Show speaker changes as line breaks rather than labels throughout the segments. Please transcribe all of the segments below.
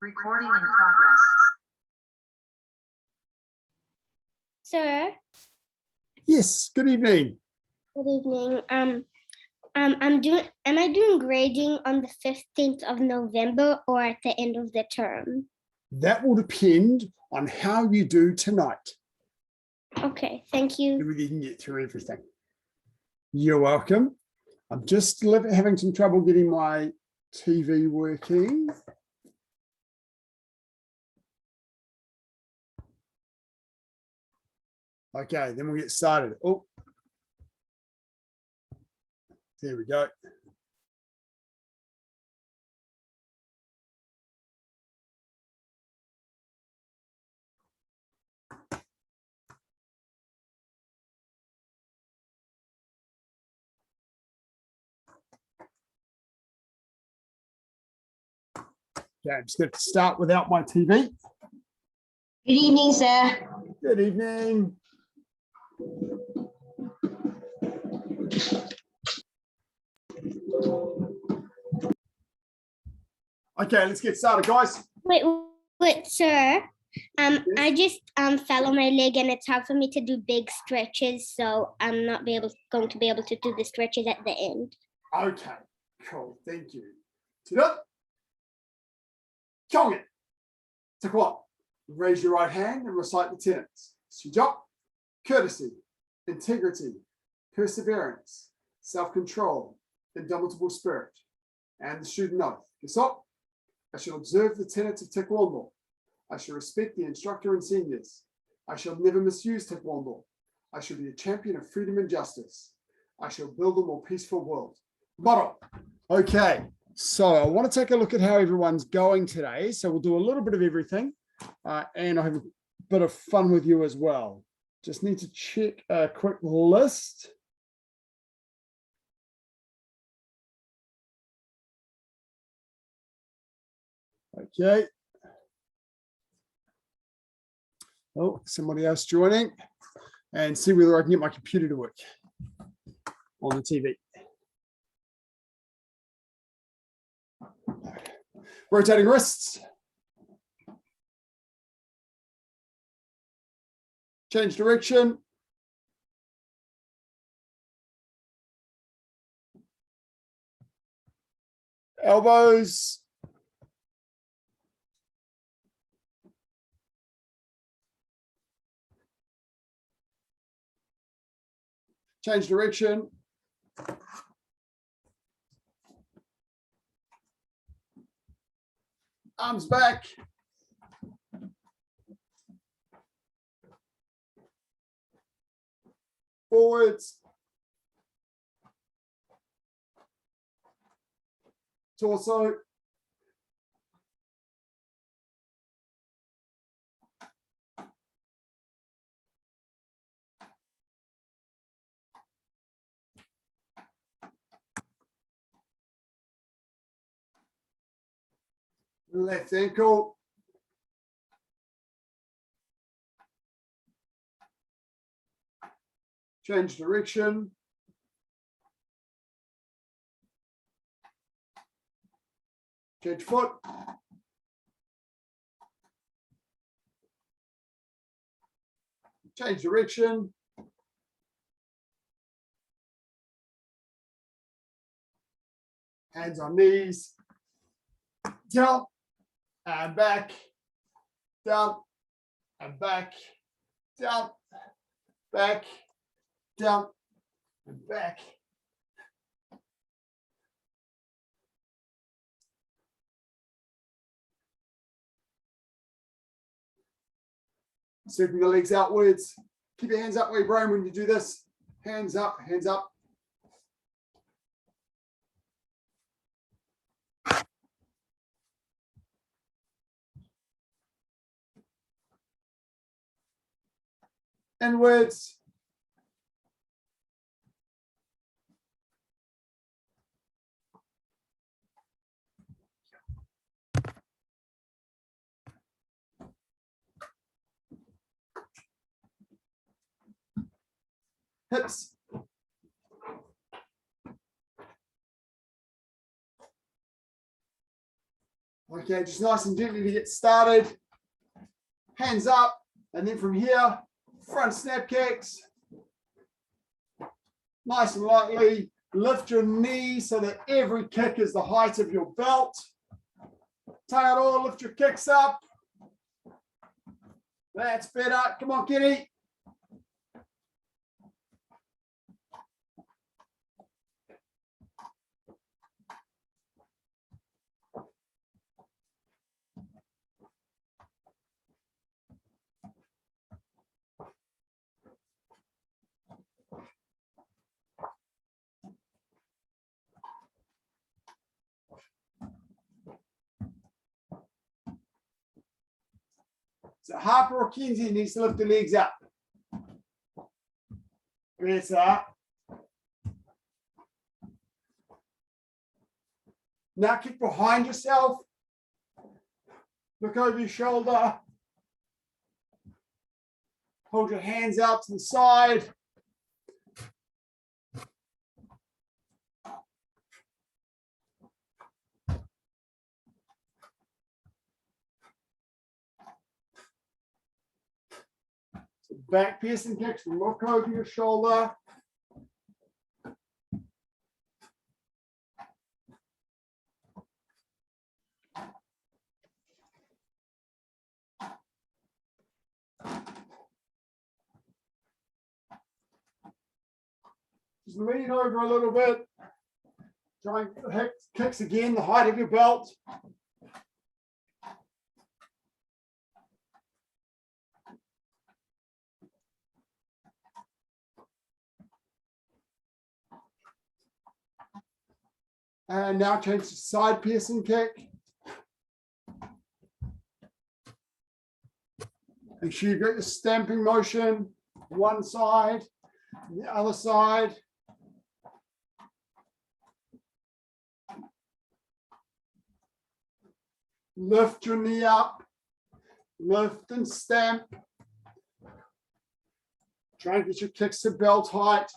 Recording in progress.
Sir,
Yes, good evening.
good evening. Am I doing grading on the 15th of November or at the end of the term?
That will depend on how you do tonight.
Okay, thank you.
Whether you can get through everything. You're welcome. I'm just having some trouble getting my TV working. Okay, then we'll get started. Oh, there we go. Okay, I'm just going to start without my TV.
Good evening, sir.
Good evening. Okay, let's get started, guys.
Wait, sir. I just fell on my leg and it's hard for me to do big stretches, so I'm not going to be able to do the stretches at the end.
Okay, cool. Thank you. Sit up. Kyongin. Taekwondo. Raise your right hand and recite the tenets. Sujok, courtesy, integrity, perseverance, self-control, indomitable spirit, and the student oath. Gesok, I shall observe the tenets of Taekwondo. I shall respect the instructor and seniors. I shall never misuse Taekwondo. I shall be a champion of freedom and justice. I shall build a more peaceful world. Motto. Okay, so I want to take a look at how everyone's going today. So we'll do a little bit of everything and I'll have a bit of fun with you as well. Just need to check a quick list. Okay. Oh, somebody else joining, and see whether I can get my computer to work on the TV. Rotating wrists. Change direction. Elbows. Change direction. Arms back. Forwards. Torso. Left ankle. Change direction. Change foot. Change direction. Hands on knees. Down and back. Down and back. Down, back, down and back. Sweeping the legs outwards. Keep your hands up where your brain when you do this. Hands up, hands up. Inwards. Hips. Okay. Okay, just nice and gently to get started. Hands up, and then from here, front snap kicks. Nice and lightly. Lift your knee so that every kick is the height of your belt. Tie it all, lift your kicks up. That's better. Come on, Kitty. So Harper or Kinsey needs to lift the legs up. Better. Now kick behind yourself. Look over your shoulder. Hold your hands out to the side. Back piercing kicks, look over your shoulder. Just lean over a little bit. Try and hit kicks again, the height of your belt. And now change to side piercing kick. Make sure you get your stamping motion, one side, the other side. Lift your knee up, lift and stamp. Try and get your kicks to belt height.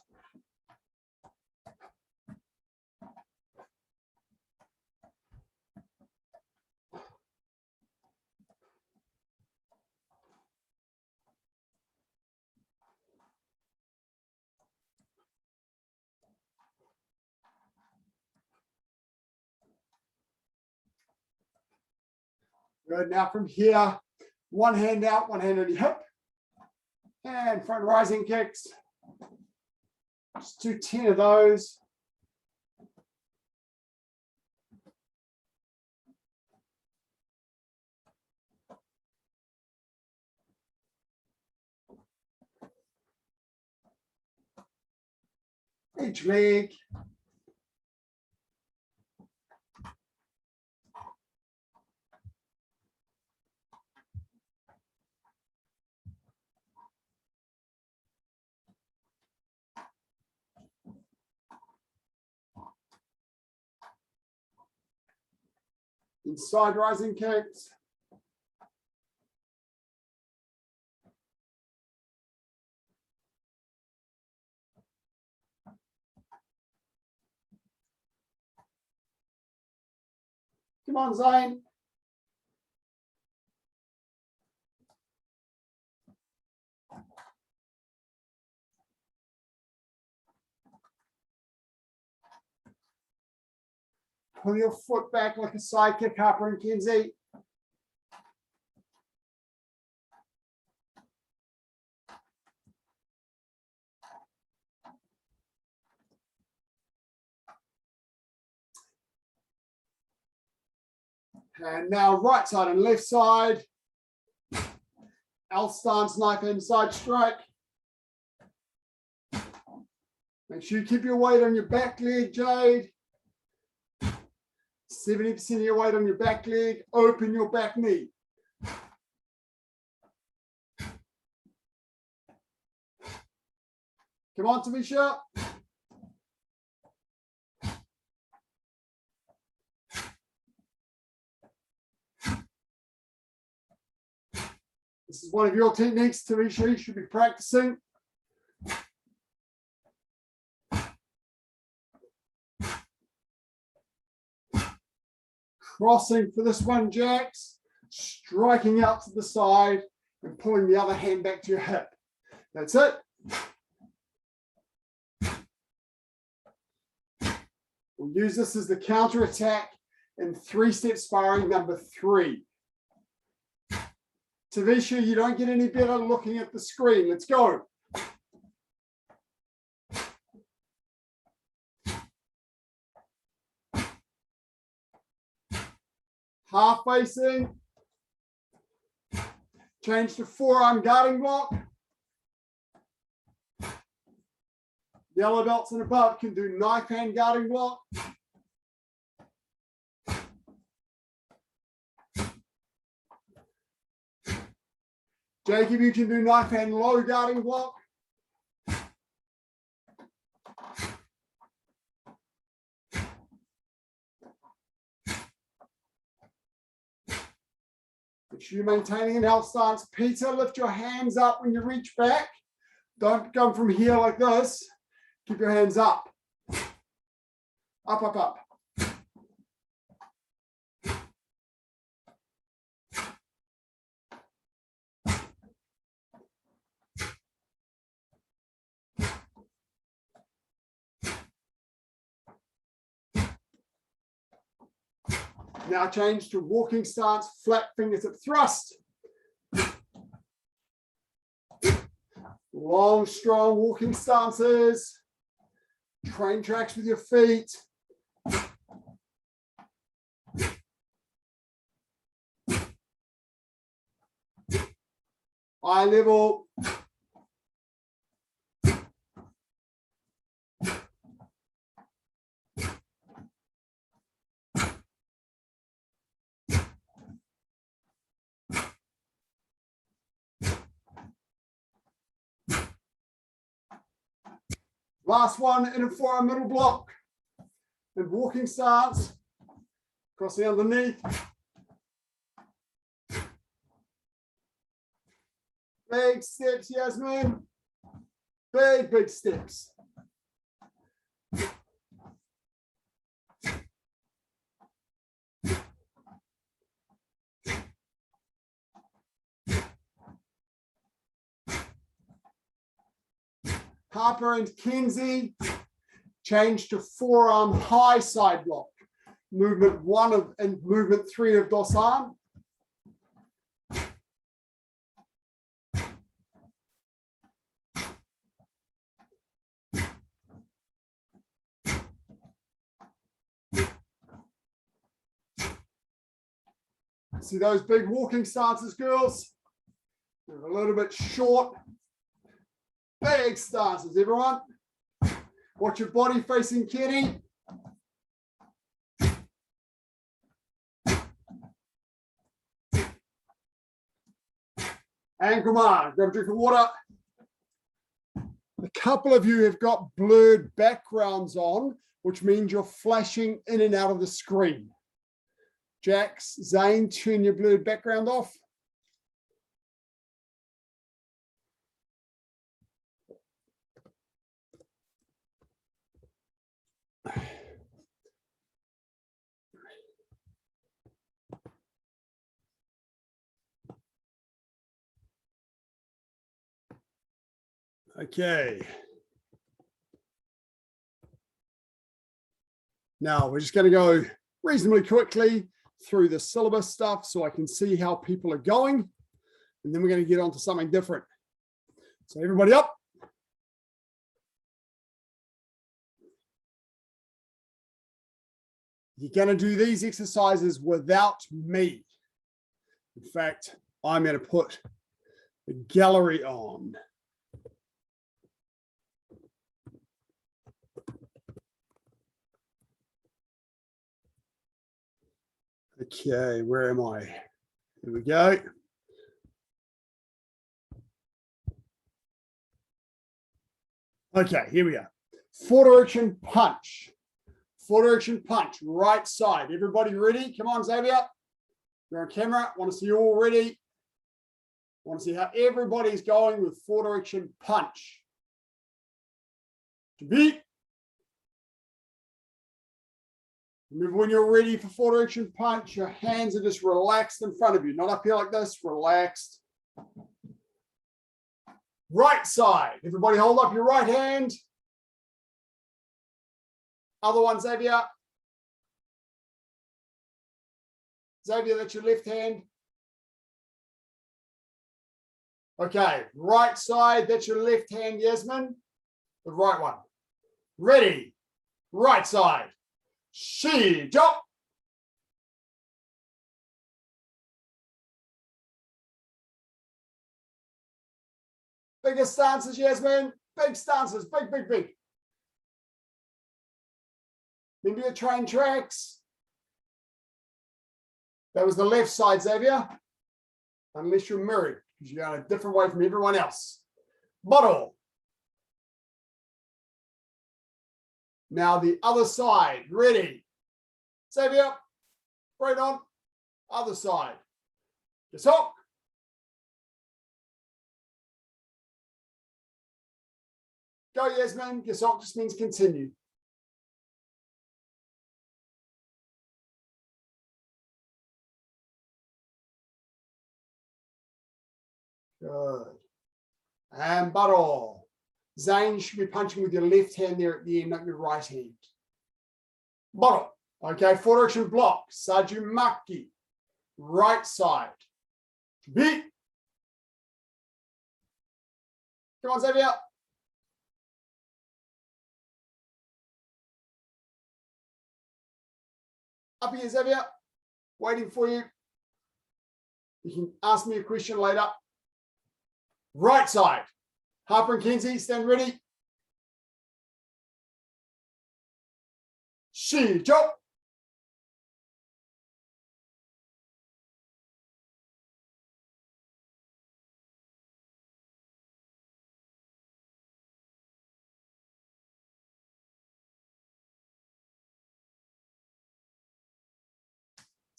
Good. Now from here, one hand out, one hand on your hip, and front rising kicks. Just do 10 of those. Each leg. Side rising kicks. Come on, Zane. Pull your foot back like a side kick, Harper and Kinsey. And now right side and left side. L stance, knife inside strike. Make sure you keep your weight on your back leg, Jade. 70% of your weight on your back leg. Open your back knee. Come on, Tamisha. This is one of your techniques, Tamisha. You should be practicing. crossing for this one, Jax. Striking out to the side and pulling the other hand back to your hip. That's it. We'll use this as the counter attack in 3-step sparring number 3. Tavisha, you don't get any better looking at the screen. Let's go. Half facing. Change to forearm guarding block. Yellow belts and above can do knife hand guarding block. Jacob, you can do knife hand low guarding block. Make sure you're maintaining an L stance. Peter, lift your hands up when you reach back. Don't come from here like this. Keep your hands up. Up, up, up. Now change to walking stance, flat fingertip thrust. Long, strong walking stances. Train tracks with your feet. Eye level. Last one in a forearm middle block. And walking stance. Crossing underneath. Big steps, Yasmin. Big, big steps. Harper and Kenzie, change to forearm high side block. Movement 1 and movement 3 of Dosan. See those big walking stances, girls? They're a little bit short. Big stances, everyone. Watch your body facing Kenny. And come on, grab a drink of water. A couple of you have got blurred backgrounds on, which means you're flashing in and out of the screen. Jax, Zane, turn your blurred background off. Okay. Now we're just going to go reasonably quickly through the syllabus stuff so I can see how people are going. And then we're going to get on to something different. So everybody up. You're going to do these exercises without me. In fact, I'm going to put the gallery on. Okay, where am I? Here we go. Okay, here we go. Four direction punch. Four direction punch, right side. Everybody ready? Come on, Xavier. You're on camera. Want to see you all ready. Want to see how everybody's going with four direction punch. To beat. Remember, when you're ready for forward direction punch, your hands are just relaxed in front of you, not up here like this, relaxed. Right side. Everybody hold up your right hand. Other one, Xavier. Xavier, that's your left hand. Okay, right side, that's your left hand, Yasmin. The right one. Ready. Right side. She jump. Bigger stances, Yasmin. Big stances. Big, big, big. Remember your train tracks. That was the left side, Xavier. Unless you're mirrored, because you're going a different way from everyone else. Bottle. Now the other side. Ready. Xavier. Right on. Other side. Just hook. Go, Yasmin. Gesok just means continue. Good. And bottle. Zane should be punching with your left hand there at the end, not your right hand. Bottle. Okay, forward direction block. Sajumaki. Right side. Beat. Come on, Xavier. Up here, Xavier. Waiting for you. You can ask me a question later. Right side. Harper and Kenzie, stand ready. She jump.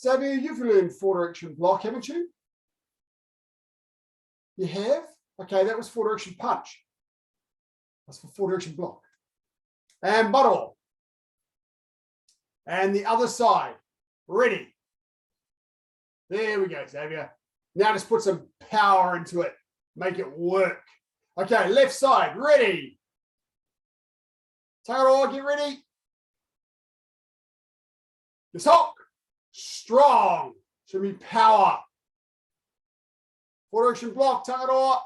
Xavier, you've learned forward direction block, haven't you? You have? Okay, that was forward direction punch. That's for forward direction block. And bottle. And the other side. Ready. There we go, Xavier. Now just put some power into it. Make it work. Okay, left side. Ready. Taro, get ready. Just hook. Strong. Show me power. Forward direction block. Taro.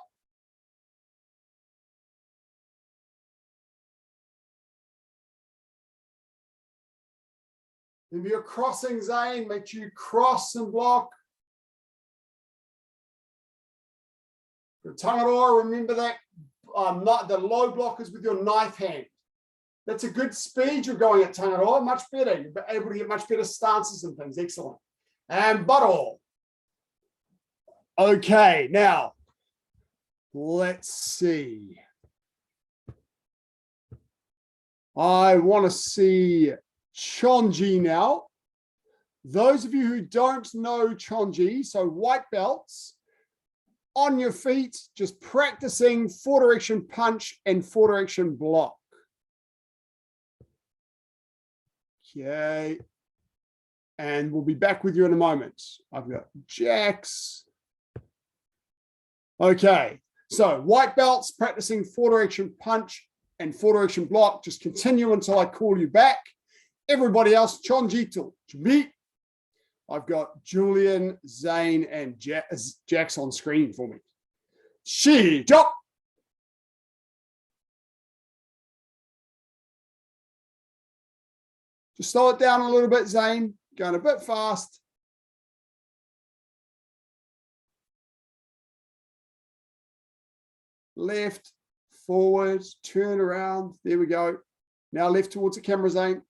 If you're crossing, Zane, make sure you cross and block. For Tangaroa, remember that not the low block is with your knife hand. That's a good speed you're going at Tangaroa, much better. You'll be able to get much better stances and things. Excellent. And buttle. Okay, now let's see. I want to see Chonji now. Those of you who don't know Chonji, so white belts, on your feet, just practicing forward direction punch and forward direction block. Okay. And we'll be back with you in a moment. I've got Jax. Okay. So white belts practicing forward direction punch and forward direction block. Just continue until I call you back. Everybody else, Chonjito, Jimmy. I've got Julian, Zane, and Jax on screen for me. She jump. Just slow it down a little bit, Zane. Going a bit fast. Left, forward, turn around. There we go. Now left towards the camera, Zane.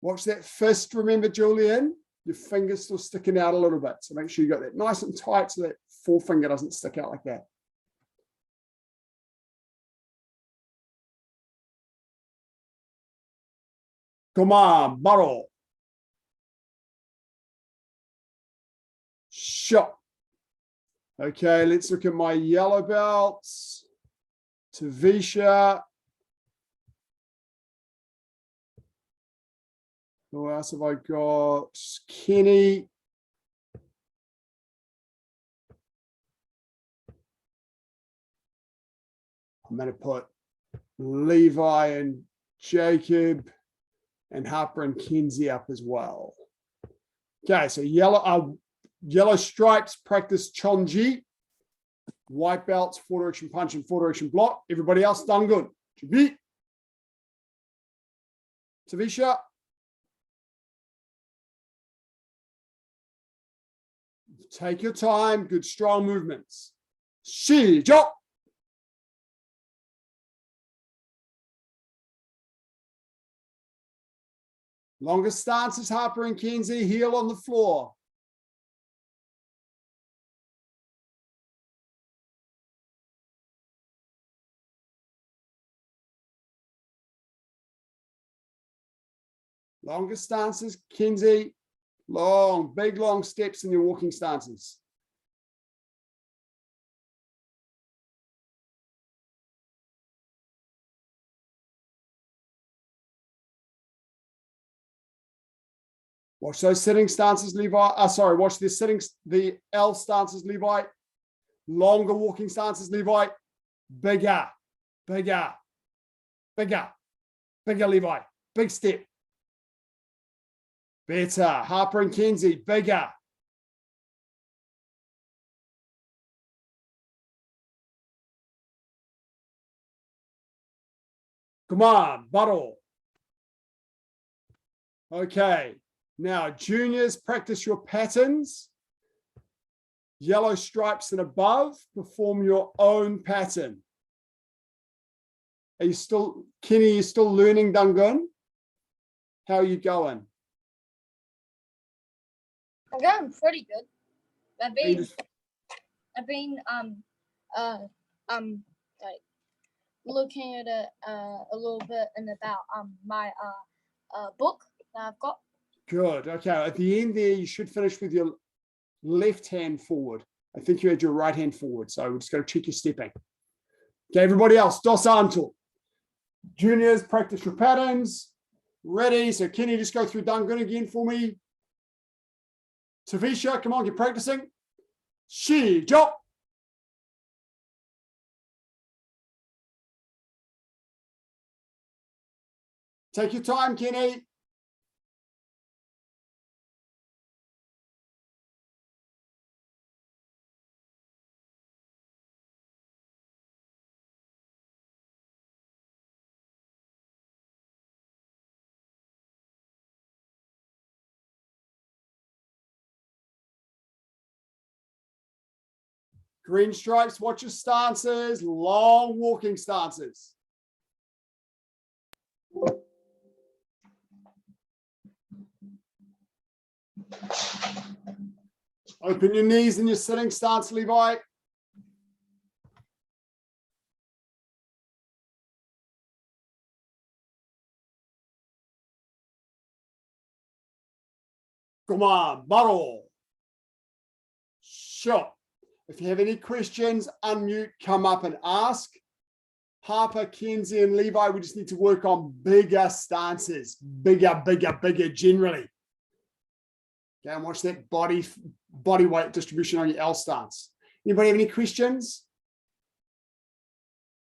Watch that fist, remember, Julian? Your finger's still sticking out a little bit. So make sure you got that nice and tight so that forefinger doesn't stick out like that. Come on, bottle. Shot. Okay, let's look at my yellow belts. Tavisha. Who else have I got? Kenny. I'm going to put Levi and Jacob and Harper and Kenzie up as well. Okay, so yellow stripes practice Chonji. White belts, 4-direction punch and 4-direction block. Everybody else done good. Jabi. Tavisha. Take your time. Good strong movements. Shijo. Longest stances, Harper and Kenzie, heel on the floor. Longest stances, Kenzie, long, big, long steps in your walking stances. Watch those sitting stances, Levi. Watch the L stances, Levi. Longer walking stances, Levi. Bigger, bigger, bigger, bigger, Levi. Big step. Better. Harper and Kenzie, bigger. Come on, bottle. Okay. Now, juniors, practice your patterns. Yellow stripes and above, perform your own pattern. Are you still, Kenny, you still learning Dungun? How are you going?
I'm going pretty good. I've been like looking at it a little bit and about my book that I've got.
Good. Okay. At the end there, you should finish with your left hand forward. I think you had your right hand forward. So we're just going to check your stepping. Okay, everybody else, dos anto. Juniors, practice your patterns. Ready. So Kenny, just go through Dungun again for me. Tavisha, come on, you're practicing. Shijo. Take your time, Kenny. Green stripes, watch your stances, long walking stances. Open your knees in your sitting stance, Levi. Come on, bottle. Sure. If you have any questions, unmute, come up and ask. Harper, Kenzie, and Levi, we just need to work on bigger stances. Bigger generally. Okay, and watch that body weight distribution on your L stance. Anybody have any questions?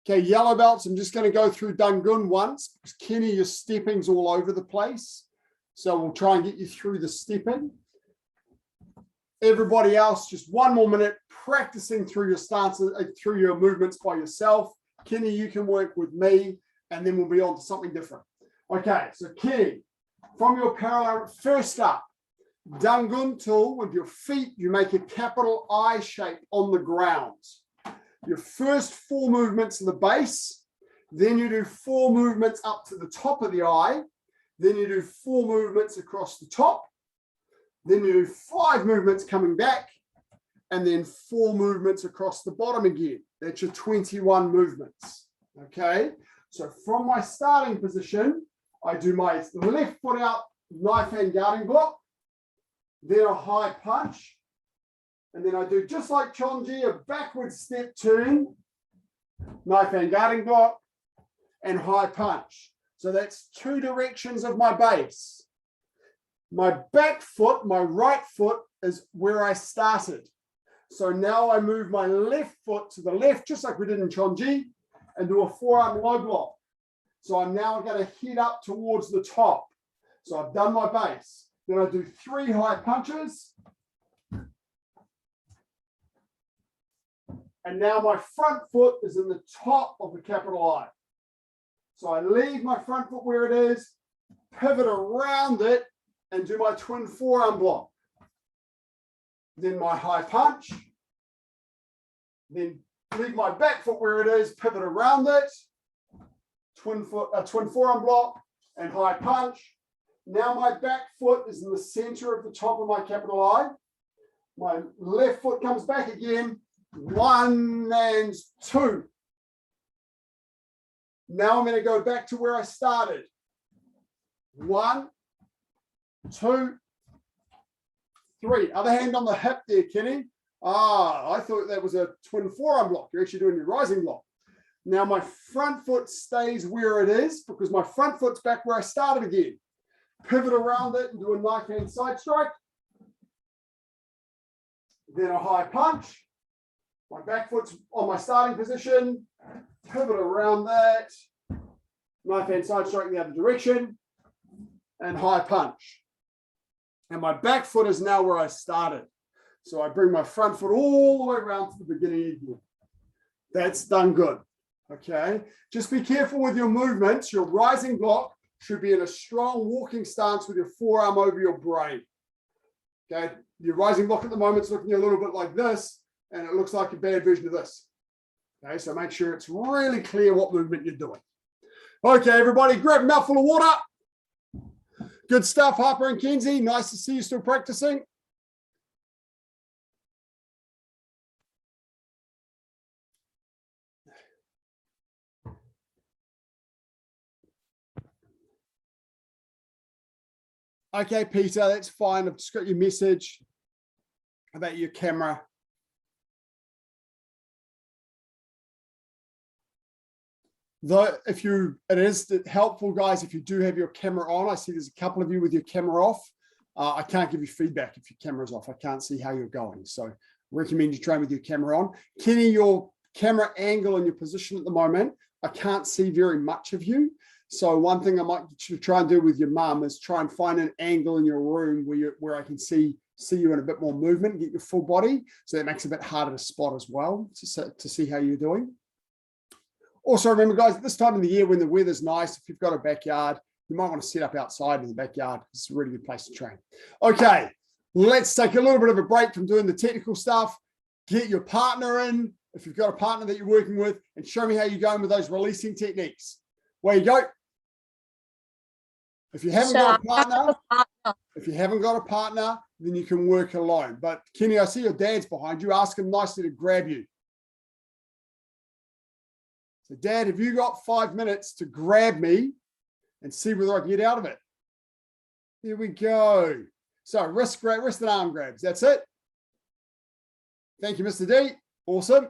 Okay, yellow belts, I'm just going to go through Dungun once, because Kenny, your stepping's all over the place. So we'll try and get you through the stepping. Everybody else, just one more minute practicing through your stances, through your movements by yourself. Kenny, you can work with me, and then we'll be on to something different. Okay, so Kenny, from your parallel, first up, Dungun tool, with your feet, you make a capital I shape on the ground. Your first 4 movements in the base, then you do 4 movements up to the top of the eye, then you do 4 movements across the top, then you do 5 movements coming back, and then 4 movements across the bottom again. That's your 21 movements. Okay, so from my starting position, I do my left foot out, knife hand guarding block, then a high punch, and then I do just like Chonji, a backward step turn, knife hand guarding block, and high punch. So that's 2 directions of my base. My back foot, my right foot, is where I started. So now I move my left foot to the left, just like we did in Chonji, and do a forearm low block. So I'm now going to head up towards the top. So I've done my base. Then I do 3 high punches. And now my front foot is in the top of the capital I. So I leave my front foot where it is, pivot around it, and do my twin forearm block. Then my high punch. Then leave my back foot where it is, pivot around it, twin forearm block, and high punch. Now my back foot is in the center of the top of my capital I. My left foot comes back again, 1 and 2. Now I'm going to go back to where I started. 1, 2, 3. Other hand on the hip there, Kenny. I thought that was a twin forearm block. You're actually doing your rising block. Now my front foot stays where it is because my front foot's back where I started again. Pivot around it and do a knife hand side strike. Then a high punch. My back foot's on my starting position. Pivot around that. Knife hand side strike in the other direction. And high punch. And my back foot is now where I started. So I bring my front foot all the way around to the beginning again. That's done good. Okay. Just be careful with your movements. Your rising block should be in a strong walking stance with your forearm over your brain. Okay. Your rising block at the moment is looking a little bit like this, and it looks like a bad version of this. Okay. So make sure it's really clear what movement you're doing. Okay, everybody, grab a mouthful of water. Good stuff, Harper and Kenzie. Nice to see you still practicing. Okay, Peter, that's fine. I've just got your message about your camera. Though, it is helpful, guys, if you do have your camera on. I see there's a couple of you with your camera off. I can't give you feedback if your camera's off. I can't see how you're going. So I recommend you train with your camera on. Kenny, your camera angle and your position at the moment, I can't see very much of you. So one thing I might try and do with your mum is try and find an angle in your room where I can see you in a bit more movement, get your full body. So that makes it a bit harder to spot as well to see how you're doing. Also, remember, guys, at this time of the year when the weather's nice, if you've got a backyard, you might want to set up outside in the backyard. It's a really good place to train. Okay, let's take a little bit of a break from doing the technical stuff. Get your partner in, if you've got a partner that you're working with, and show me how you're going with those releasing techniques. Where you go. If you haven't got a partner, then you can work alone. But Kenny, I see your dad's behind you. Ask him nicely to grab you. So, Dad, have you got 5 minutes to grab me and see whether I can get out of it? There we go. So, wrist and arm grabs. That's it. Thank you, Mr. D. Awesome.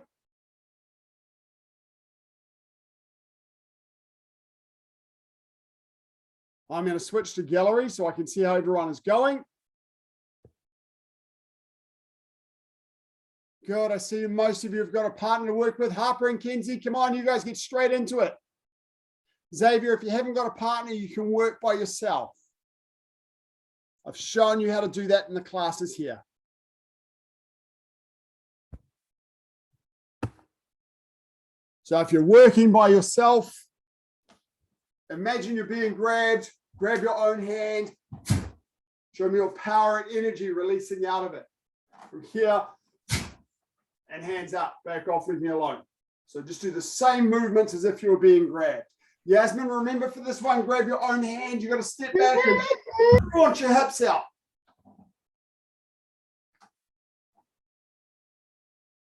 I'm going to switch to gallery so I can see how everyone is going. Good. I see most of you have got a partner to work with. Harper and Kenzie, come on, you guys get straight into it. Xavier, if you haven't got a partner, you can work by yourself. I've shown you how to do that in the classes here. So if you're working by yourself, imagine you're being grabbed. Grab your own hand. Show me your power and energy releasing out of it. From here, and hands up. Back off, leave me alone. So just do the same movements as if you were being grabbed. Yasmin, remember for this one, grab your own hand. You've got to step back and launch your hips out.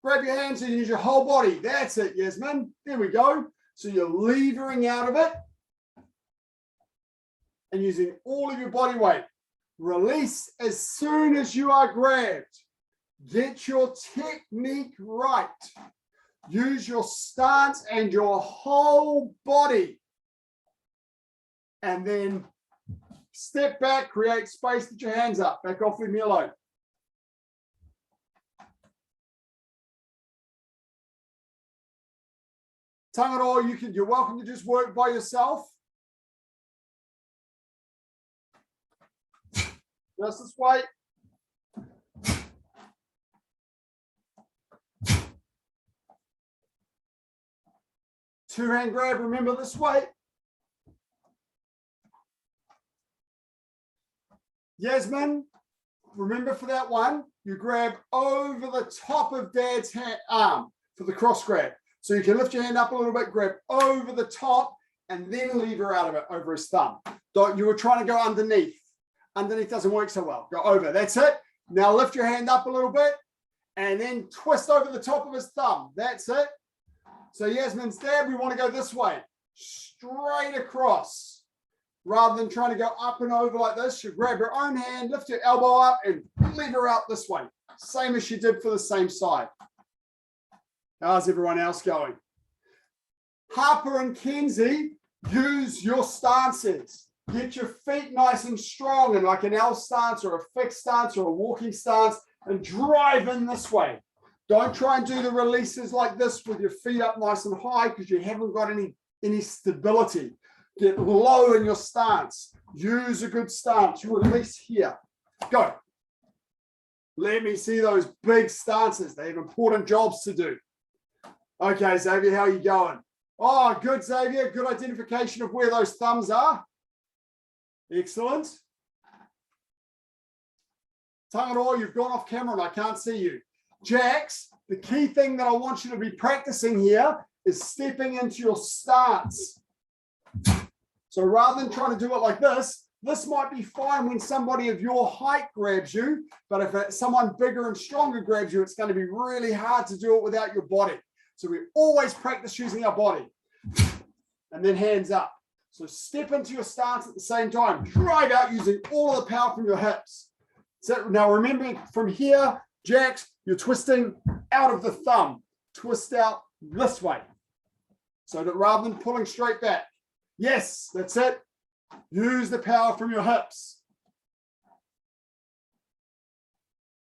Grab your hands and use your whole body. That's it, Yasmin. There we go. So you're levering out of it. and using all of your body weight. Release as soon as you are grabbed. Get your technique right. Use your stance and your whole body. And then step back, create space, put your hands up. Back off, leave me alone. Tongue it all, you're welcome to just work by yourself. Just this way. Two-hand grab, remember this way. Yasmin, remember for that one, you grab over the top of Dad's arm for the cross grab. So you can lift your hand up a little bit, grab over the top, and then lever out of it over his thumb. You were trying to go underneath. Underneath doesn't work so well. Go over. That's it. Now lift your hand up a little bit, and then twist over the top of his thumb. That's it. So Yasmin's dad, we want to go this way, straight across. Rather than trying to go up and over like this, you grab your own hand, lift your elbow up, and lever out this way. Same as you did for the same side. How's everyone else going? Harper and Kenzie, use your stances. Get your feet nice and strong in like an L stance or a fixed stance or a walking stance and drive in this way. Don't try and do the releases like this with your feet up nice and high because you haven't got any stability. Get low in your stance. Use a good stance. You release here. Go. Let me see those big stances. They have important jobs to do. Okay, Xavier, how are you going? Oh, good, Xavier. Good identification of where those thumbs are. Excellent. Tongue and all, you've gone off camera and I can't see you. Jax, the key thing that I want you to be practicing here is stepping into your stance. So rather than trying to do it like this might be fine when somebody of your height grabs you, but if someone bigger and stronger grabs you, it's going to be really hard to do it without your body. So we always practice using our body. And then hands up. So step into your stance at the same time. Drive out using all of the power from your hips. So now remember from here, Jax, you're twisting out of the thumb. Twist out this way. So that rather than pulling straight back. Yes, that's it. Use the power from your hips.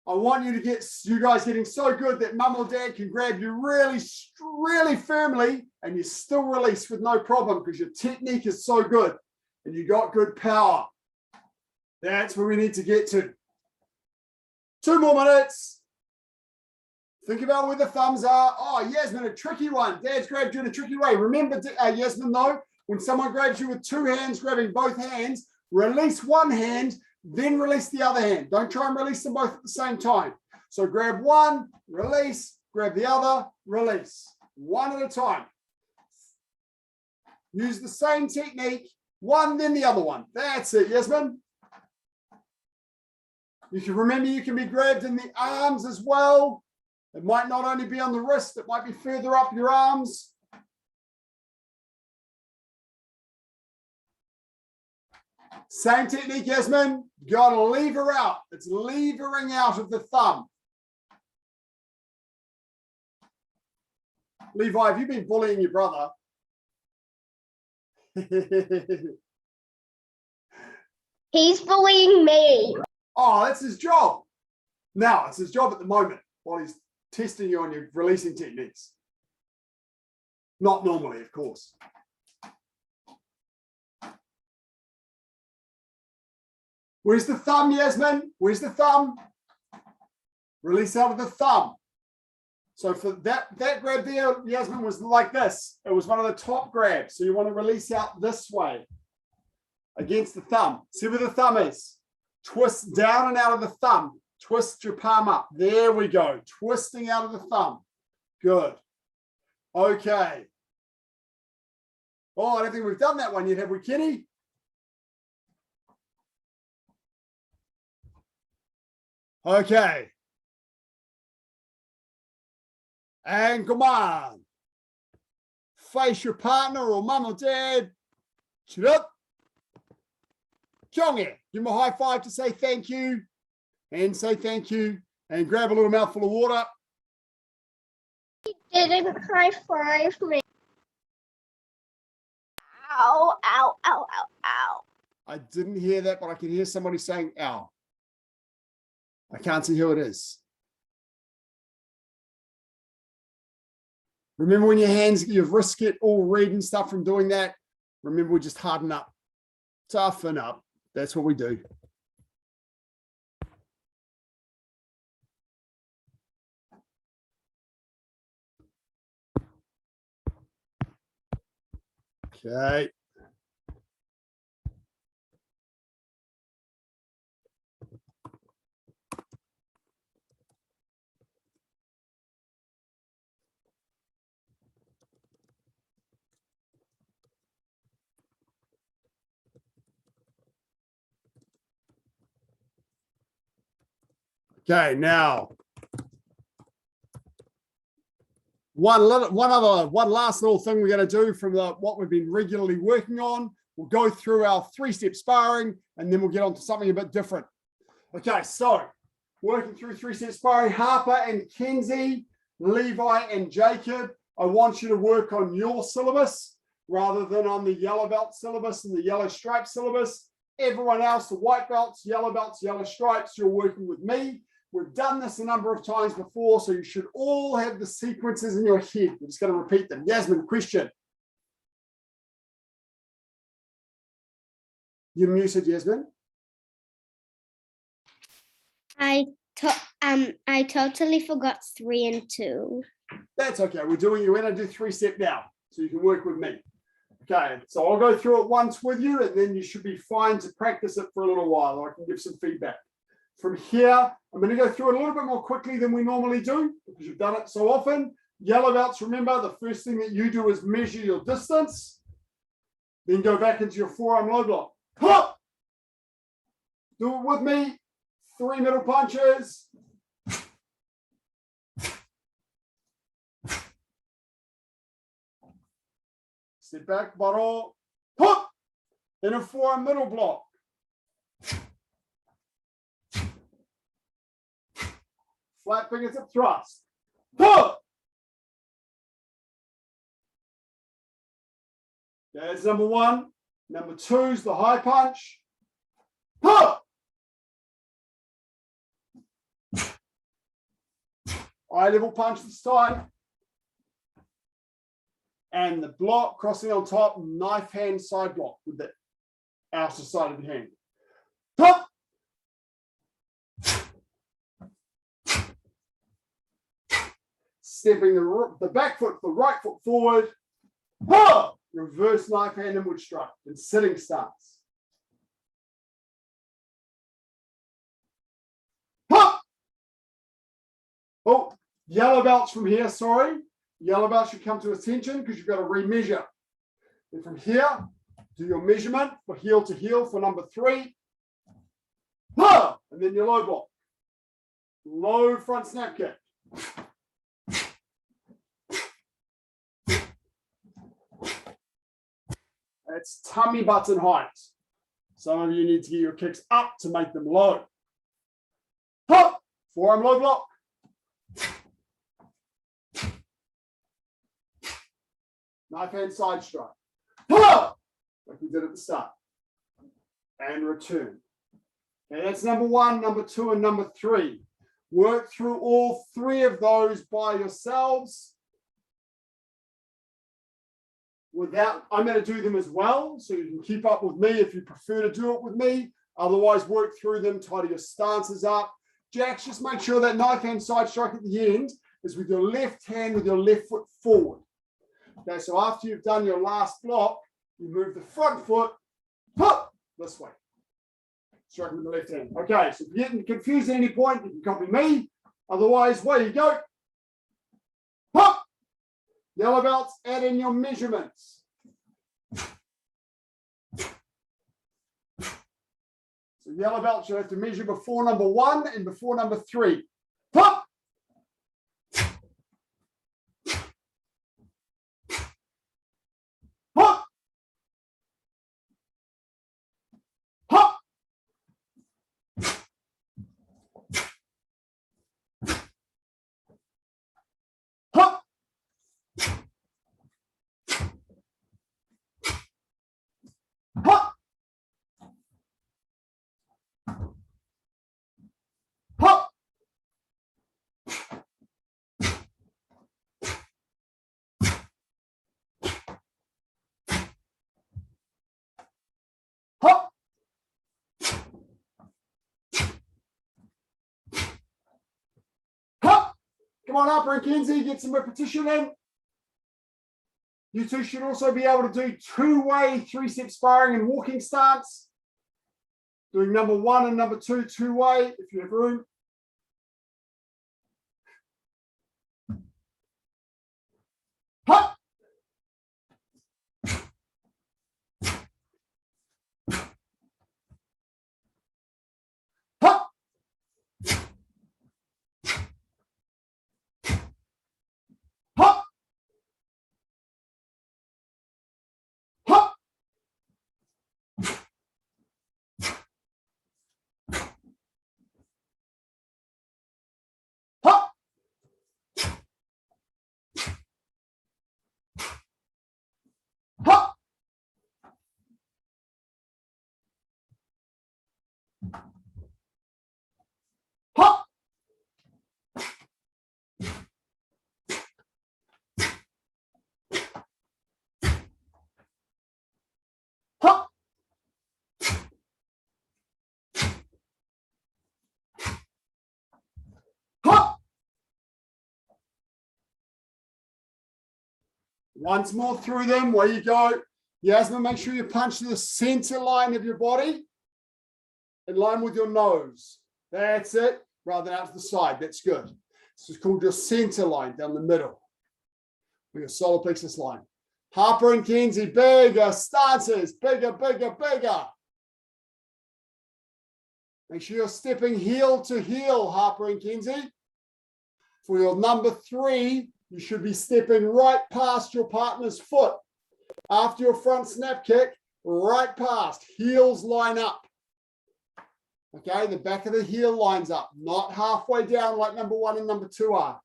I want you to get you guys getting so good that mum or dad can grab you really, really firmly and you still release with no problem because your technique is so good and you got good power. That's where we need to get to. 2 more minutes. Think about where the thumbs are. Oh, Yasmin, a tricky one. Dad's grabbed you in a tricky way. Remember, Yasmin, though, when someone grabs you with 2 hands, grabbing both hands, release one hand, then release the other hand. Don't try and release them both at the same time. So grab one, release, grab the other, release. One at a time. Use the same technique, one, then the other one. That's it, Yasmin. You can remember you can be grabbed in the arms as well. It might not only be on the wrist, it might be further up your arms. Same technique, Yasmin. You got to lever out. It's levering out of the thumb. Levi, have you been bullying your brother?
He's bullying me.
Oh, that's his job. Now, it's his job at the moment while he's testing you on your releasing techniques. Not normally, of course. Where's the thumb, Yasmin? Where's the thumb? Release out of the thumb. So for that grab there, Yasmin, was like this. It was one of the top grabs. So you want to release out this way against the thumb. See where the thumb is. Twist down and out of the thumb. Twist your palm up. There we go. Twisting out of the thumb. Good. Okay. Oh, I don't think we've done that one yet, have we, Kenny? Okay. And come on. Face your partner or mum or dad. Chin up. Kyongi, give him a high five to say thank you. And say thank you. And grab a little mouthful of water.
Didn't high five me. Ow, ow, ow, ow, ow.
I didn't hear that, but I can hear somebody saying ow. I can't see who it is. Remember when your hands, your wrists get all red and stuff from doing that? Remember, we just harden up, toughen up. That's what we do. Okay. Okay, now one last little thing we're going to do from what we've been regularly working on. We'll go through our 3-step sparring, and then we'll get on to something a bit different. Okay, so working through 3-step sparring, Harper and Kenzie, Levi and Jacob, I want you to work on your syllabus rather than on the yellow belt syllabus and the yellow stripe syllabus. Everyone else, the white belts, yellow stripes, you're working with me. We've done this a number of times before, so you should all have the sequences in your head. We're just going to repeat them. Yasmin, question. You're muted, Yasmin.
I totally forgot 3 and 2.
That's okay. We're going to do 3-step now, so you can work with me. Okay, so I'll go through it once with you, and then you should be fine to practice it for a little while. I can give some feedback. From here, I'm going to go through it a little bit more quickly than we normally do because you've done it so often. Yellow belts, remember, the first thing that you do is measure your distance. Then go back into your forearm low block. Hop! Do it with me. 3 middle punches. Step back, bottle. Hop! In a forearm middle block. Flat fingertip thrust. Pull! There's number 1. Number 2 is the high punch. Pull! Eye level punch this time. And the block crossing on top, knife hand side block with the outer side of the hand. Pull! Stepping the back foot, the right foot forward. Pull! Reverse knife hand inward strike and sitting stance. Pull! Oh, yellow belts from here, sorry. Yellow belts should come to attention because you've got to remeasure. And from here, do your measurement for heel to heel for number 3. Pull! And then your low block. Low front snap kick. It's tummy button height. Some of you need to get your kicks up to make them low. Hop! Forearm low block. Knife hand side strike. Hop! Like we did at the start. And return. Okay, that's number 1, number 2, and number 3. Work through all 3 of those by yourselves. I'm going to do them as well, so you can keep up with me if you prefer to do it with me. Otherwise, work through them, tidy your stances up. Jax, just make sure that knife hand side strike at the end is with your left hand with your left foot forward. Okay, so after you've done your last block, you move the front foot up this way. Striking with the left hand. Okay, so if you're getting confused at any point, you can copy me. Otherwise, away you go. Hop! Yellow belts, add in your measurements. So yellow belts, you have to measure before number 1 and before number 3. Hop! Hop! Hop! Hop. Hop. Hop. Come on, Harper and Kenzie, get some repetition in. You two should also be able to do two-way three-step sparring and walking stance. Doing number 1 and number 2 two-way if you have room. Hop. Hop. Hop. Hop. Hop. Hop. Hop. Hop. Hop. Once more through them. Where you go. Yasmin, make sure you punch to the center line of your body in line with your nose. That's it. Rather than out to the side. That's good. This is called your center line down the middle. With your solar plexus line. Harper and Kenzie, bigger stances. Bigger, bigger, bigger. Make sure you're stepping heel to heel, Harper and Kenzie. For your number 3, you should be stepping right past your partner's foot. After your front snap kick, right past. Heels line up. Okay, the back of the heel lines up, not halfway down like number 1 and number 2 are.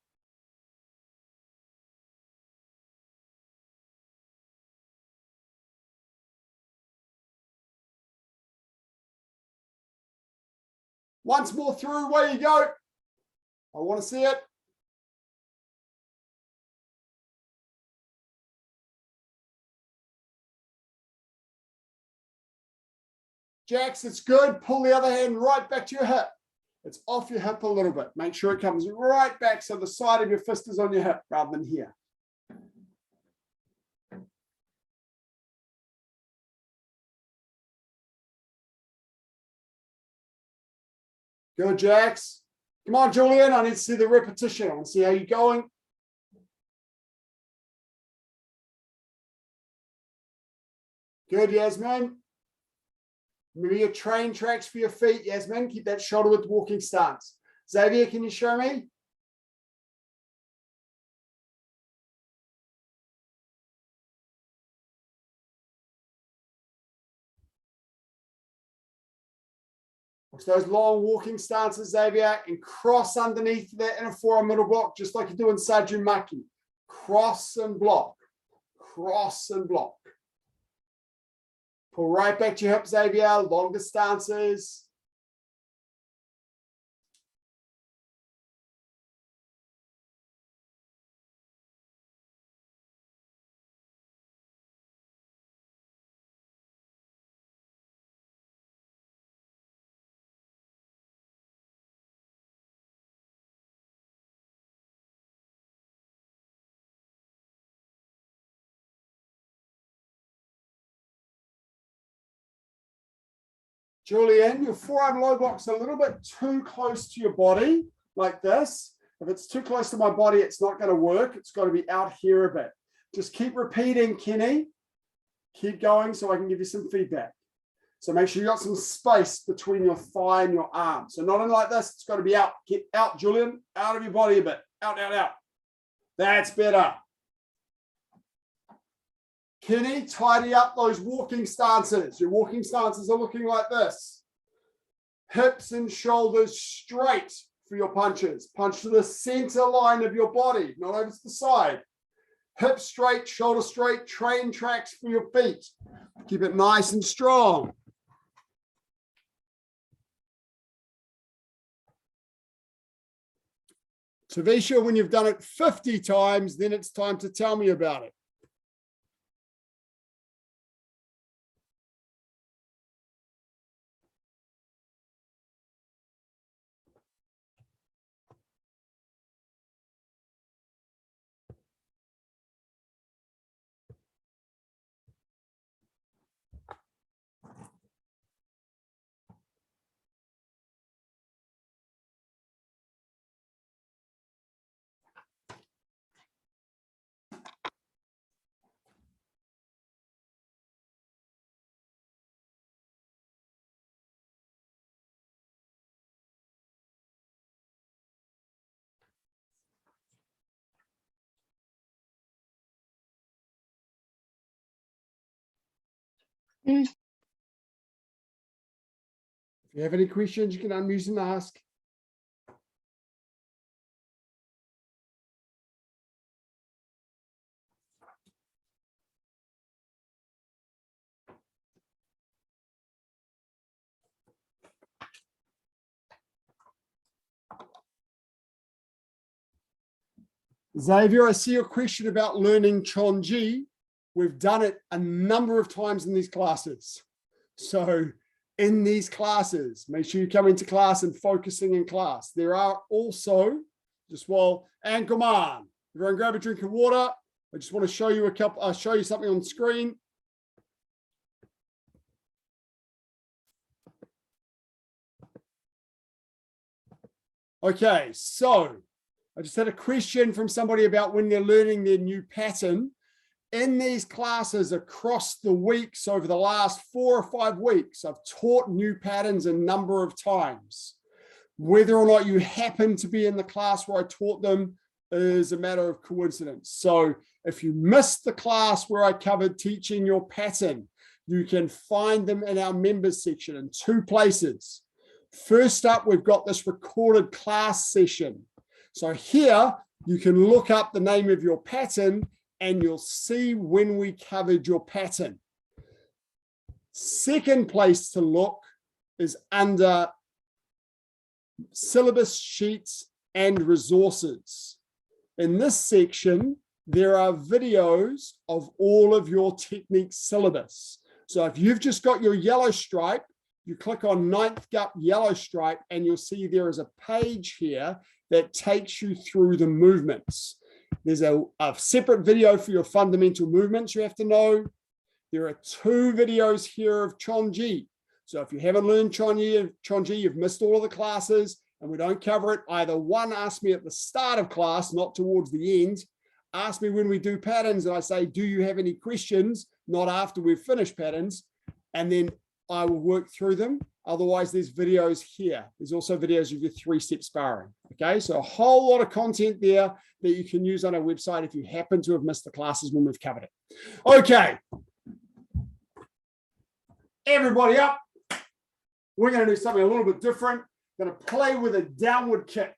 Once more through, where you go. I want to see it. Jax, it's good. Pull the other hand right back to your hip. It's off your hip a little bit. Make sure it comes right back so the side of your fist is on your hip rather than here. Good, Jax. Come on, Julian. I need to see the repetition. I want to see how you're going. Good, Yasmin. Remember your train tracks for your feet, Yasmin. Keep that shoulder width walking stance. Xavier, can you show me? Watch those long walking stances, Xavier, and cross underneath that inner forearm middle block, just like you do in Sajumaki. Cross and block. Cross and block. Pull right back to your hip, Xavier. Longer stances. Julian, your forearm low block's a little bit too close to your body, like this. If it's too close to my body, it's not going to work. It's got to be out here a bit. Just keep repeating, Kenny. Keep going so I can give you some feedback. So make sure you got some space between your thigh and your arm. So not only like this, it's got to be out. Get out, Julian. Out of your body a bit. Out, out, out. That's better. Kenny, tidy up those walking stances. Your walking stances are looking like this. Hips and shoulders straight for your punches. Punch to the center line of your body, not over to the side. Hips straight, shoulder straight, train tracks for your feet. Keep it nice and strong. Tavisha, when you've done it 50 times, then it's time to tell me about it. If you have any questions, you can unmute and ask. Xavier, I see your question about learning Chonji. We've done it a number of times in these classes. So in these classes, make sure you come into class and focusing in class. There are also, and come on, everyone grab a drink of water. I just want to show you show you something on screen. Okay, so I just had a question from somebody about when they're learning their new pattern. In these classes across the weeks, over the last 4 or 5 weeks, I've taught new patterns a number of times. Whether or not you happen to be in the class where I taught them is a matter of coincidence. So if you missed the class where I covered teaching your pattern, you can find them in our members section in 2 places. First up, we've got this recorded class session. So here you can look up the name of your pattern and you'll see when we covered your pattern. Second place to look is under syllabus sheets and resources. In this section, there are videos of all of your technique syllabus. So if you've just got your yellow stripe, you click on 9th GUP yellow stripe and you'll see there is a page here that takes you through the movements. There's a separate video for your fundamental movements you have to know. There are 2 videos here of Chonji. So if you haven't learned Chonji, you've missed all of the classes and we don't cover it. Either one, ask me at the start of class, not towards the end. Ask me when we do patterns and I say, do you have any questions? Not after we've finished patterns. And then I will work through them. Otherwise, there's videos here. There's also videos of your 3-step sparring. Okay, so a whole lot of content there that you can use on our website if you happen to have missed the classes when we've covered it. Okay, everybody up. We're going to do something a little bit different. Going to play with a downward kick.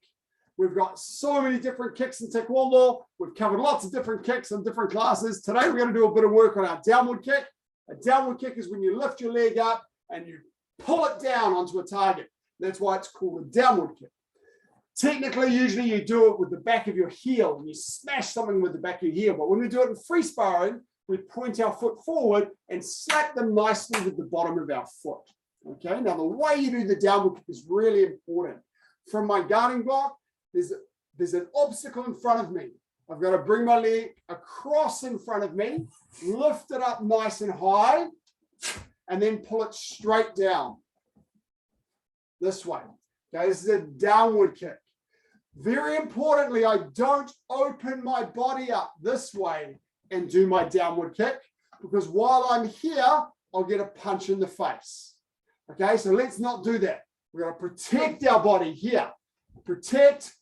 We've got so many different kicks in Taekwondo. We've covered lots of different kicks in different classes. Today, we're going to do a bit of work on our downward kick. A downward kick is when you lift your leg up and you pull it down onto a target. That's why it's called a downward kick. Technically, usually you do it with the back of your heel and you smash something with the back of your heel. But when we do it in free sparring, we point our foot forward and slap them nicely with the bottom of our foot. Okay, now the way you do the downward kick is really important. From my guarding block, there's an obstacle in front of me. I've got to bring my leg across in front of me, lift it up nice and high, and then pull it straight down this way. Okay, this is a downward kick. Very importantly, I don't open my body up this way and do my downward kick, because while I'm here, I'll get a punch in the face. Okay, so let's not do that. We're going to protect our body here. Protect,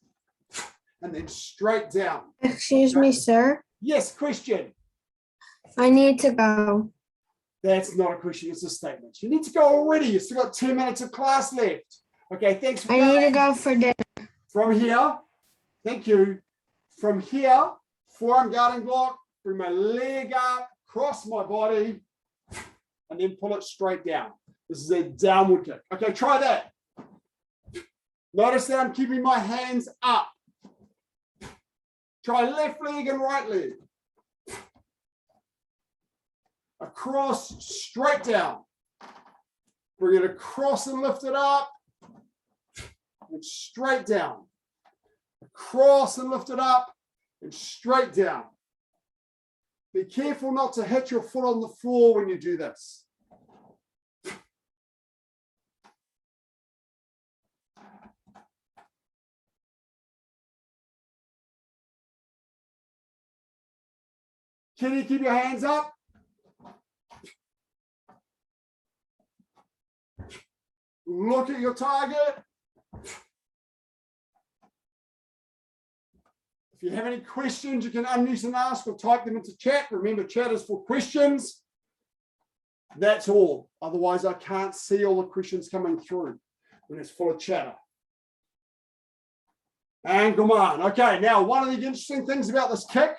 and then straight down.
Excuse me, sir.
Yes, question.
I need to go.
That's not a question, it's a statement. You need to go already. You've still got 10 minutes of class left. Okay, thanks for
I need to go for dinner.
From here, thank you. From here, forearm guarding block, bring my leg up, cross my body, and then pull it straight down. This is a downward kick. Okay, try that. Notice that I'm keeping my hands up. Try left leg and right leg. Across, straight down. Bring it across and lift it up. And straight down. Across and lift it up. And straight down. Be careful not to hit your foot on the floor when you do this. Can you keep your hands up? Look at your target. If you have any questions, you can unmute and ask or type them into chat. Remember, chat is for questions. That's all. Otherwise, I can't see all the questions coming through when it's full of chatter. And come on. Okay, now one of the interesting things about this kick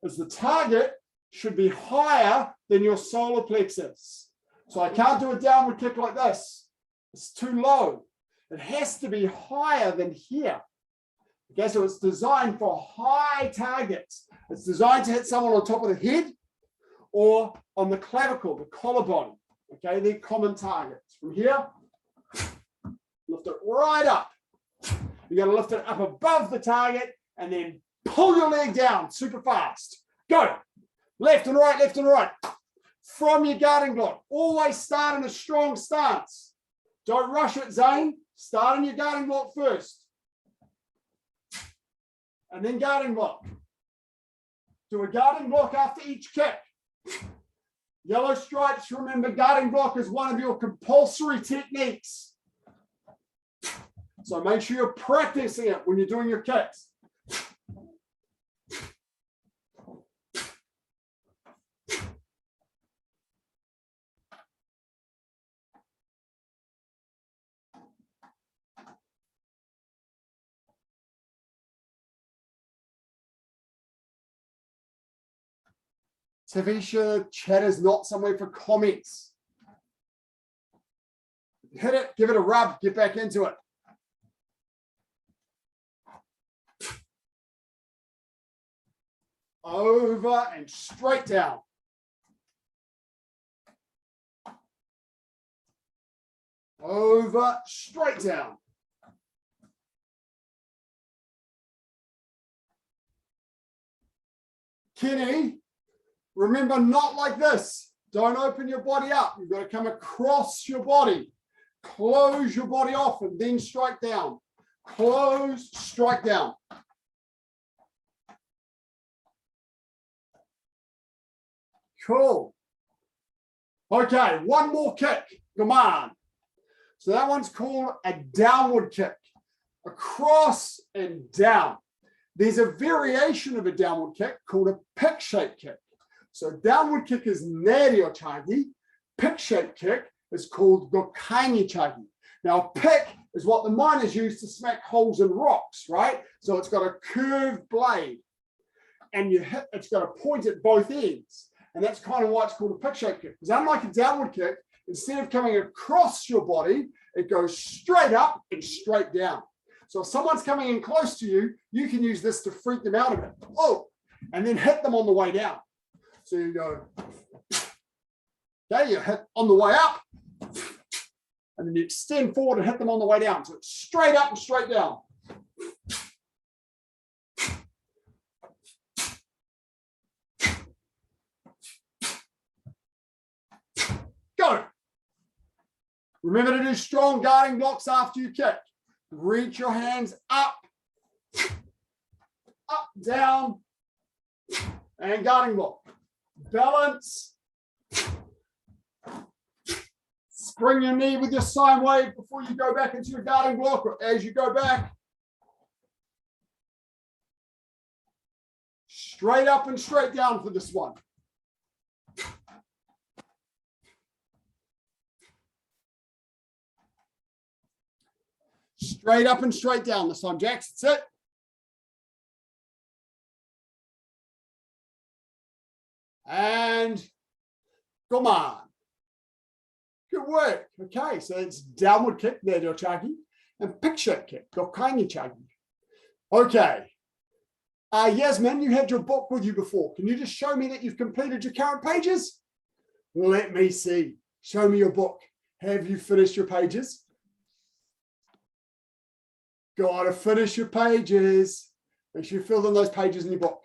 is the target should be higher than your solar plexus. So I can't do a downward kick like this. It's too low. It has to be higher than here. Okay, so it's designed for high targets. It's designed to hit someone on top of the head or on the clavicle, the collarbone. Okay, they're common targets. From here, lift it right up. You got to lift it up above the target and then pull your leg down super fast. Go. Left and right, left and right. From your guarding block. Always start in a strong stance. Don't rush it, Zane. Start in your guarding block first. And then guarding block. Do a guarding block after each kick. Yellow stripes, remember guarding block is one of your compulsory techniques. So make sure you're practicing it when you're doing your kicks. Tavisha, chat is not somewhere for comments. Hit it, give it a rub, get back into it. Over and straight down. Over, straight down. Kenny, remember, not like this. Don't open your body up. You've got to come across your body. Close your body off and then strike down. Close, strike down. Cool. Okay, one more kick. Come on. So that one's called a downward kick. Across and down. There's a variation of a downward kick called a pick shape kick. So downward kick is neri chagi. Pick shape kick is called gokangi chagi. Now pick is what the miners use to smack holes in rocks, right? So it's got a curved blade and you hit, it's got a point at both ends. And that's kind of why it's called a pick shape kick. Because unlike a downward kick, instead of coming across your body, it goes straight up and straight down. So if someone's coming in close to you, you can use this to freak them out a bit. Oh, and then hit them on the way down. So you go, okay, you hit on the way up, and then you extend forward and hit them on the way down. So it's straight up and straight down. Go. Remember to do strong guarding blocks after you kick. Reach your hands up, down, and guarding block. Balance. Spring your knee with your sine wave before you go back into your guarding block or as you go back. Straight up and straight down for this one. Straight up and straight down this time, Jax. That's it. And come on. Good work. Okay, so it's downward kick, there, chagi, and pick shape kick, gokangi chagi. Okay. Yasmin, you had your book with you before. Can you just show me that you've completed your current pages? Let me see. Show me your book. Have you finished your pages? Gotta finish your pages. Make sure you fill in those pages in your book.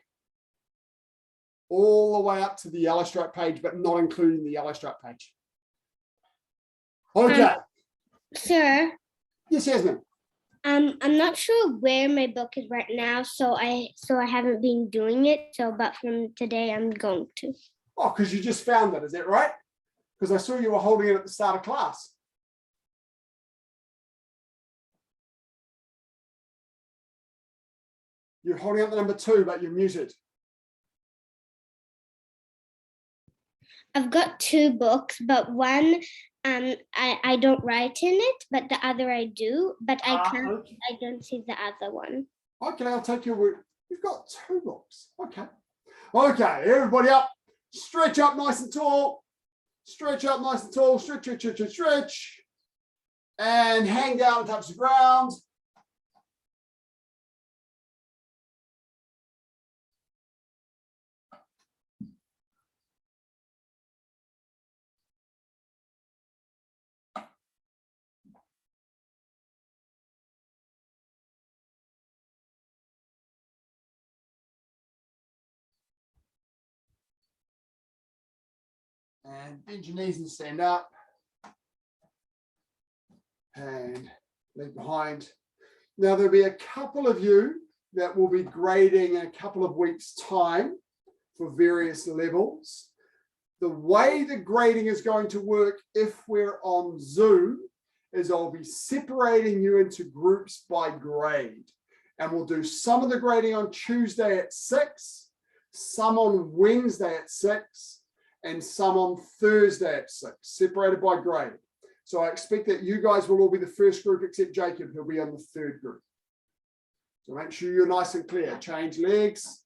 All the way up to the yellow stripe page, but not including the yellow stripe page. Okay.
Sir,
Yes, Yasmin.
I'm not sure where my book is right now, so I haven't been doing it. So, but from today, I'm going to.
Oh, because you just found it, is that right? Because I saw you were holding it at the start of class. You're holding up the number 2, but you're muted.
I've got 2 books, but one I don't write in it, but the other I do. But
Okay.
I don't see the other one.
Okay, I'll take your word. You've got 2 books. Okay. Okay, everybody up. Stretch up nice and tall. Stretch up nice and tall. Stretch, stretch, stretch, stretch, stretch. And hang down and touch the ground. And bend your knees and stand up. And leave behind. Now there'll be a couple of you that will be grading in a couple of weeks' time for various levels. The way the grading is going to work if we're on Zoom is I'll be separating you into groups by grade. And we'll do some of the grading on Tuesday at 6, some on Wednesday at 6, and some on Thursday at 6, separated by grade. So I expect that you guys will all be the first group except Jacob, who'll be on the 3rd group. So make sure you're nice and clear. Change legs.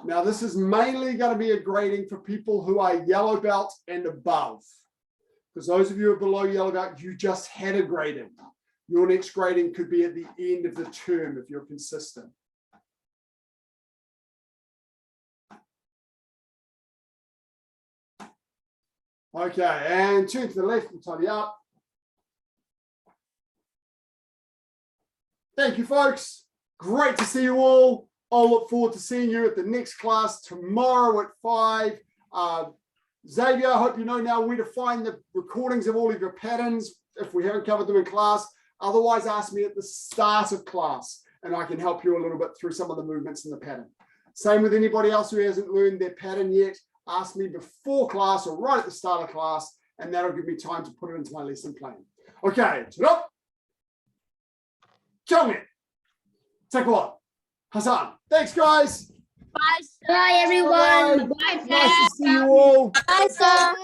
Now this is mainly going to be a grading for people who are yellow belt and above. Because those of you who are below yellow belt, you just had a grading. Your next grading could be at the end of the term if you're consistent. Okay, and turn to the left and tidy up. Thank you, folks. Great to see you all. I'll look forward to seeing you at the next class tomorrow at 5. Xavier, I hope you know now where to find the recordings of all of your patterns if we haven't covered them in class. Otherwise, ask me at the start of class and I can help you a little bit through some of the movements in the pattern. Same with anybody else who hasn't learned their pattern yet. Ask me before class or right at the start of class, and that'll give me time to put it into my lesson plan. Okay, up. Chongit. Tekwa. Hassan. Thanks, guys.
Bye,
Bye, everyone.
Nice to see you all.
Bye, sir.